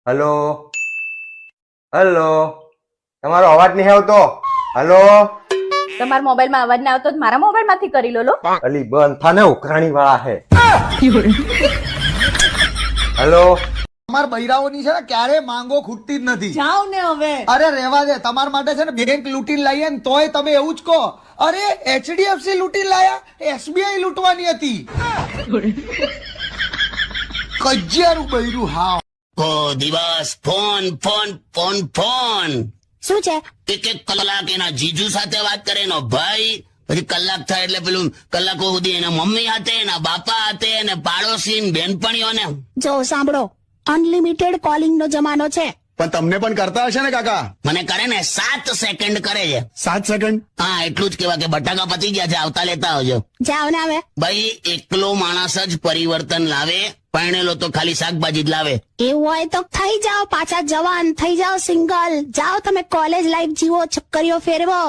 Hello hello, તમારો અવાજ નહીં આવતો. હલો, તમારા મોબાઈલમાં અવાજ ના આવતો તો મારા મોબાઈલમાંથી કરી લો. અલી બંધ થાને, ઉઘરાણી વાળા હે. હલો, તમાર બૈરાઓની છે ને ક્યારે માંગો ખૂટતી જ નથી. જાઓ ને હવે. અરે રહેવા દે, તમારા માટે છે ને બેંક લૂંટીને લાવીએ ને તોય તમે એવું જ કહો. અરે HDFC લૂંટીને લાયા, SBI લૂંટવાની હતી. કજિયારું બૈરું. હા દિવસ ફોન ફોન ફોન ફોન શું છે? એક કલાક એના જીજુ સાથે વાત કરે એનો ભાઈ, પછી કલાક થાય એટલે પેલું કલાકો સુધી એના મમ્મી હાથે, એના બાપા હાથે, અને પાડોશી બેનપણીઓને. જો સાંભળો, અનલિમિટેડ કોલિંગ નો જમાનો છે. પણ તમને પણ કરતા હશે ને કાકા? મને કરે ને 7 સેકન્ડ કરે છે. 7 સેકન્ડ? હા, એટલું જ કેવા કે બટાકા પતી ગયા છે, આવતા લેતા આવજો. જાઓ ને હવે. ભાઈ, એકલો માણસ જ પરિવર્તન લાવે, પરણેલો તો ખાલી શાકભાજી જ લાવે. એવું હોય તો થઈ જાઓ પાછા જવાન, થઈ જાઓ સિંગલ. જાઓ તમે કોલેજ લાઈફ જીવો, છક્કરીઓ ફેરવો.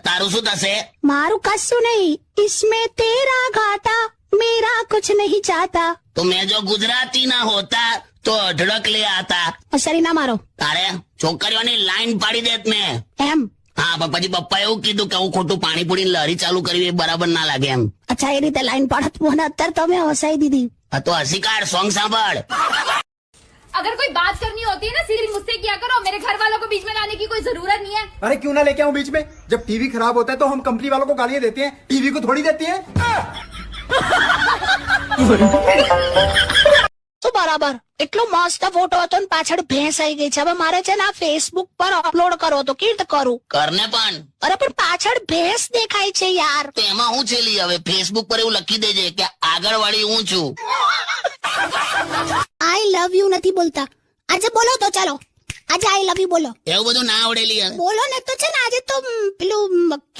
તારું શું થશે? મારું કશું નહીં. इसमें तेरा घाटा, मेरा कुछ नहीं चाहता. તો મેં જો ગુજરાતી ના હોતા તો અઢળક લે આતા. શરી ના મારો. તારે છોકરીઓની લાઈન પાડી દેત મેં. એમ? હા, પણ પછી પપ્પા એવું કીધું કે હું ખોટું પાણીપુરી લહેરી ચાલુ કરવી એ બરાબર ના લાગે એમ. અચ્છા, એ રીતે લાઈન પડત મને અત્યારે તમે હસાઈ દીધી. હા, તો હસી કાઢ, સોંગ સાંભળ. अगर कोई बात करनी होती है ना सीधी मुझसे किया करो, मेरे घर वालों को बीच में लाने की कोई जरूरत नहीं है. अरे क्यों ना लेके आऊं बीच में? जब टीवी खराब होता है तो हम कंपनी वालों को गालियां देते हैं, टीवी को थोड़ी देती हैं. શું બરાબર? એટલો મસ્ત ફોટો હતો ને પાછળ ભેંસ આવી ગઈ છે. હવે મારે છે ને આ ફેસબુક પર અપલોડ કરવો તો કેવી રીતે કરું? કરને પણ. અરે પણ પાછળ ભેંસ દેખાય છે યાર. તો એમાં હું છેલી હવે ફેસબુક પર એવું લખી દેજે કે આગળ વાળી હું છું. આઈ લવ યુ નથી બોલતા. આજે બોલો તો ચાલો, આજે આઈ લવ યુ બોલો. એવું બધું ના આવડેલી હવે. બોલો ને તો છે ને આજે તો પેલું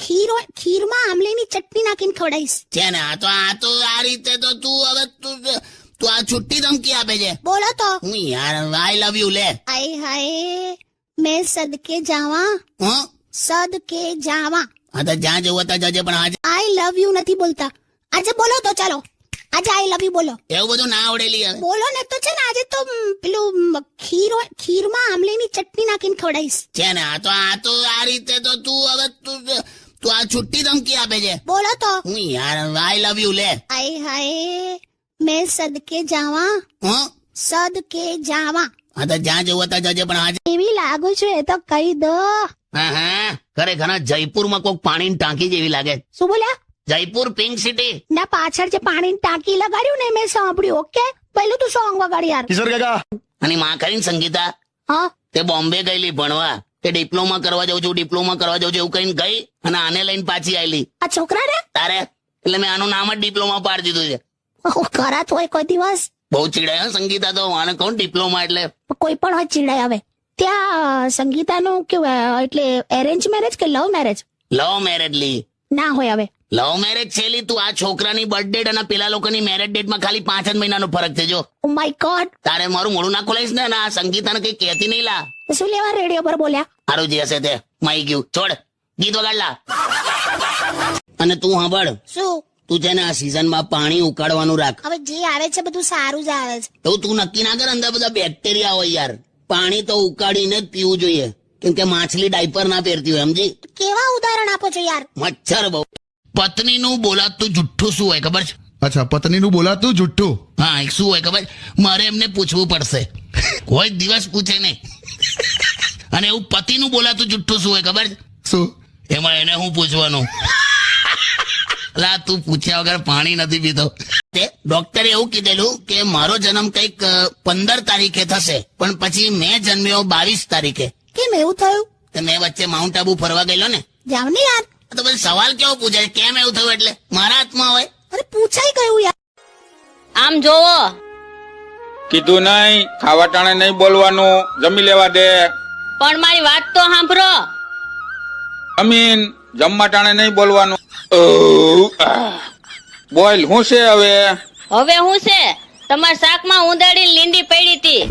ખીરમાં આમલીની ચટણી નાખીને ખવડાવીશ. છે ને આ તો આ રીતે તો તું હવે તું આ છુટ્ટી ધમકી આપે છે. બોલો તો. હું યાર આઈ લવ યુ લે. આય હાય, મેં સદકે જાવા, હું સદકે જાવા. હા, તો જ્યાં જવું હતા જજે, પણ આજે આઈ લવ યુ નથી બોલતા. આજે બોલો તો ચાલો, આજે આઈ લવ યુ બોલો. એવું બધું ના આવડેલી હવે. બોલો ને તો છે ને આજે તો પેલું ખીરમાં આમલીની ચટણી નાખીને ખવડાવીશ. છે ને આ તો આ રીતે તો તું હવે તું આ છુટ્ટી ધમકી આપે છે. બોલો તો. હું યાર આઈ લવ યુ લે. આય હાય, મેં સદકે જાવા, હું સદકે જાવા. હા, તો જ્યાં જવું હતા જજે, પણ આજે એવી લાગુ છું એ તો કહી દો. હા, ખરેખર જયપુરમાં કોઈક પાણીની ટાંકી જેવી લાગે. શું બોલ્યા? Jaipur pink city. ના પાછળ જે પાણીની ટાંકી લગાડ્યું ને મેં સાંભળ્યું. ઓકે, પહેલું તું સોંગ વગાડ યાર. કિશોર કાકા, અને માં કરીને સંગીતા હા, તે બોમ્બે ગયેલી ભણવા, તે ડિપ્લોમા કરવા જાઉં છું એવું કહીને ગઈ, અને આને લઈને પાછી આવેલી. આ છોકરા ને તારે એટલે મેં આનું નામ જ ડિપ્લોમા પાડી દીધું છે. કરાત હોય કોઈ દિવસ. બહુ ચીડાય હો સંગીતા તો. આને કહું ડિપ્લોમા એટલે કોઈ પણ હોય ચીડાય. આવે ત્યાં સંગીતાનું કેવું એટલે એરેન્જ મેરેજ કે લવ મેરેજ? લવ મેરેજ લી. ના હોય હવે. લવ મેરેજ છે લી. તું આ છોકરાની બર્થ ડેટ અને પેલા લોકોની મેરેજ ડેટમાં ખાલી 5 જ મહિનાનો ફરક છે. જો ઓ માય ગોડ. તારે મારું મોડું ના ખોલાઈશ ને, આ સંગીતાને કઈ કહેતી નહીં લા. શું લેવા રેડિયો પર બોલ્યા? સારું જે હશે તે માઈ ગયું. છોડ, ગીત વગાડ લા. અને તું સાંભળ, શું? તું છે ને આ સિઝનમાં પાણી ઉકાળવાનું રાખ. હવે જે આવે છે બધું સારું જ આવે છે. એવું તું નક્કી ના કર, અંદર બધા બેક્ટેરિયા હોય યાર. પાણી તો ઉકાળીને જ પીવું જોઈએ, કેમ કે માછલી ડાયપર ના પહેરતી હોય, સમજી? કેવા ઉદાહરણ આપો છો યાર? મચ્છર બહુ. પત્નીનું બોલાતું જુઠ્ઠું શું હોય ખબર છે? અચ્છા, પત્નીનું બોલાતું જુઠ્ઠું. હા, એક શું હોય ખબર? મારે એમને પૂછવું પડશે, કોઈ દિવસ પૂછે નહીં. અને એવું પતિનું બોલાતું જુઠ્ઠું શું હોય ખબર છે? શું? એમાં એને હું પૂછવાનું? લા, તું પૂછ્યા વગર પાણી નથી પીતો. ડોક્ટરે એવું કીધેલું કે મારો જન્મ કઈક 15 તારીખે થશે, પણ પછી મેં જન્મ્યો 22 તારીખે. કેમ એવું થયું? તો મેં વચ્ચે માઉન્ટ આબુ ફરવા ગયેલો ને. જાવ ને યાર. તો પછી સવાલ કેવો પૂછાય? કેમ એવું થયું? એટલે મારા હાથમાં હોય. અરે પૂછાઈ ગયું યાર. આમ જોવો, કીધું નહીં, ખાવા ટાણે નહીં બોલવાનું, જમી લેવા દે. પણ મારી વાત તો સાંભળો. અમીન, જમવા ટાણે નહીં બોલવાનું. બોલ, શું છે હવે? હવે હું છે, તમારા શાકમાં ઉંદરડી લીંડી પડી હતી.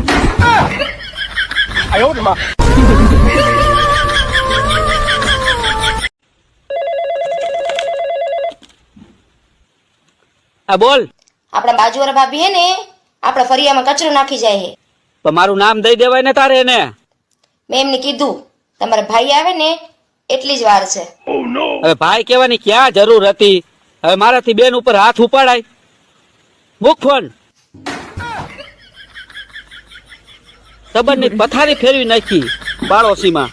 બોલ. આપણા બાજુવાળા ભાભી હે ને આપણા ફરિયામાં કચરો નાખી જાય છે. તો મારું નામ દઈ દેવાય ને તારે એને. મેં એમને કીધું તમારા ભાઈ આવે ને એટલી જ વાર છે. હવે ભાઈ કહેવાની ક્યાં જરૂર હતી? હવે મારાથી બેન ઉપર હાથ ઉપાડાય? મૂક ફોન. સંબંધની પથારી ફેરવી નાખી પાડોશીમાં.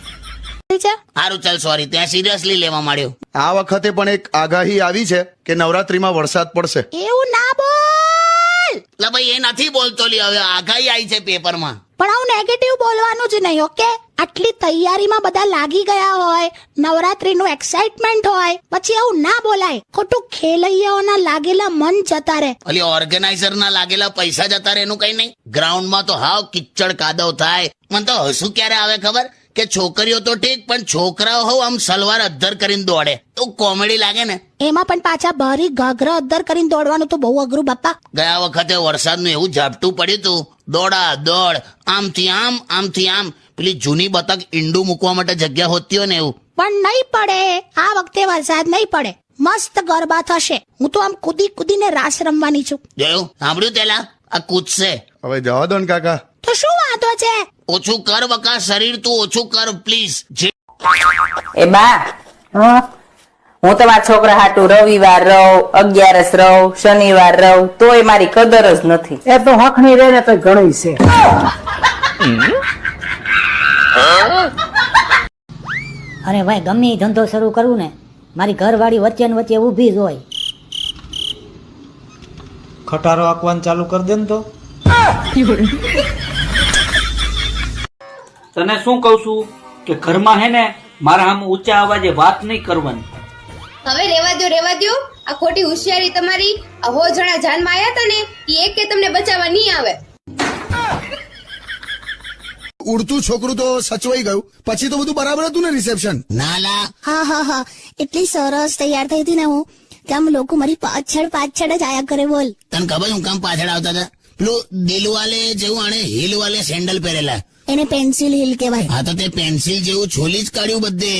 સારું ચાલ સોરી, ત્યાં સિરિયસલી લેવા માંડ્યો. આ વખતે પણ એક આગાહી આવી છે કે નવરાત્રીમાં વરસાદ પડશે. એવું ના બોલ. એટલે ભાઈ એ નથી બોલતો લી, હવે આગાહી આવી છે પેપરમાં. પણ આવું નેગેટિવ બોલવાનું જ નહીં, ઓકે? આટલી તૈયારીમાં બધા લાગી ગયા હોય, નવરાત્રીનું એક્સાઇટમેન્ટ હોય, પછી આવું ના બોલાય. ખોટું ખેલૈયાઓના લાગેલા મન જતા રહે. ઓલી ઓર્ગેનાઇઝર ના લાગેલા પૈસા જતા રહે એનું કઈ નહીં. ગ્રાઉન્ડમાં તો હાવ કિચ્ચડ કાદવ થાય. મને તો હસું ક્યારે આવે ખબર કે છોકરીઓ તો ઠીક પણ છોકરાઓ હોવ આમ સલવાર અદ્ધર કરીને દોડે તો કોમેડી લાગે ને. એમાં પણ પાછા ભારી ઘાઘરા અદ્ધર કરીને દોડવાનું તો બહુ અઘરું બાપા. ગયા વખતે વરસાદનું એવું ઝાપટું પડ્યું તું, દોડા દોડ, આમથી આમ આમથી આમ. પેલી જૂની બતક ઈંડું મૂકવા માટે જગ્યા હોતી હોય ને એવું. પણ નહીં પડે આ વખતે વરસાદ, નહીં પડે. મસ્ત ગરબા થશે. હું તો આમ કૂદી કૂદીને રાસ રમવાની છું. જોયું? સાંભળ્યું તેલા? આ કૂદશે. હવે જવા દો ને કાકા. તો શું વાંધો છે? ઓછું કર બકા, શરીર તું ઓછું કર પ્લીઝ. એ બા, હું તમારા છોકરા હાટુ રવિવાર રહું, 11 રહું, શનિવાર રહું, તોય મારી કદર જ નથી. એ તો હખણી રે ને તો ઘણી છે. અરે ભાઈ, ગમે એ ધંધો શરૂ કરવું ને, મારી ઘરવાળી વચ્ચે ને વચ્ચે ઊભી જ હોય. ખટારો આંકવાનું ચાલુ કરી દે ને તો. તને શું કહું છું કે ઘરમાં હે ને મારા આમ ઊંચા અવાજે વાત નહીં કરવાની. હવે રેવા દો. આ ખોટી હોશિયારી તમારી. આ હો જણા જાનમાં આયા હતા ને એ એક કે તમને બચાવવા નહીં આવે. ઉડતું છોકરું તો સચવાઈ ગયું, પછી તો બધું બરાબર હતું ને રિસેપ્શન? નાલા હા હા હા, એટલી સરસ તૈયાર થઈ હતી ને હું, કે આમ લોકો મારી પાછળ પાછળ જ આયા કરે. બોલ, તને ખબર હું કામ પાછળ આવતા હતા? પેલું દિલવાલે જેવું આને હિલ વાલે સેન્ડલ પહેરેલા. એને પેન્સિલ હિલ કહેવાય. હા તો તે પેન્સિલ જેવું છોલી જ કાઢ્યું બધે.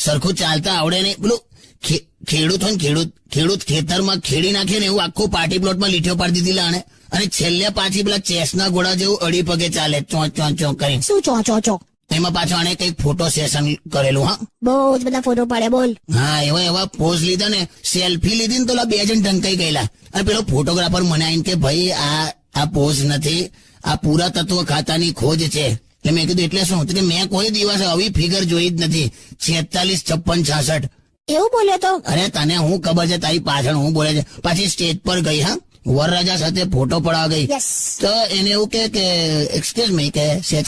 સરખું ચાલતા આવડે નહીં. પેલું ખેડૂત હોય ને ખેડૂત ખેતરમાં ખેડી નાખે ને એવું આખું પાર્ટી પ્લોટમાં લીટીઓ પાડી દીધી લાણે. અને છેલ્લે પાછી પેલા ચેસના ઘોડા જેવું અડી પગે ચાલે, ચોંચ કરીને. શું ચો? એમાં પાછો આને કઈક ફોટો સેશન કરેલું. હા, બહુ જ બધા ફોટો પાડે. બોલ. હા, એવા પોઝ લીધા ને, સેલ્ફી લીધી ને તો 2 જણ ઢંકાઈ ગયેલા. અને પેલો ફોટોગ્રાફર મને આવીને કે ભાઈ આ પોઝ નથી, આ પૂરા તત્વ ખાતાની ખોજ છે. એટલે મેં કીધું એટલે શું? કે મેં કોઈ દિવસ આવી ફિગર જોઈ જ નથી. 46, 56, 66. એવું બોલ્યો તો? અરે તને હું ખબર છે તારી પાછળ હું બોલે છે. પાછી સ્ટેજ પર ગઈ, હા, વરરાજા સાથે ફોટો પડાવવા ગઈ. તો એને એવું કે એક્સક્યુઝ મી કે સેજ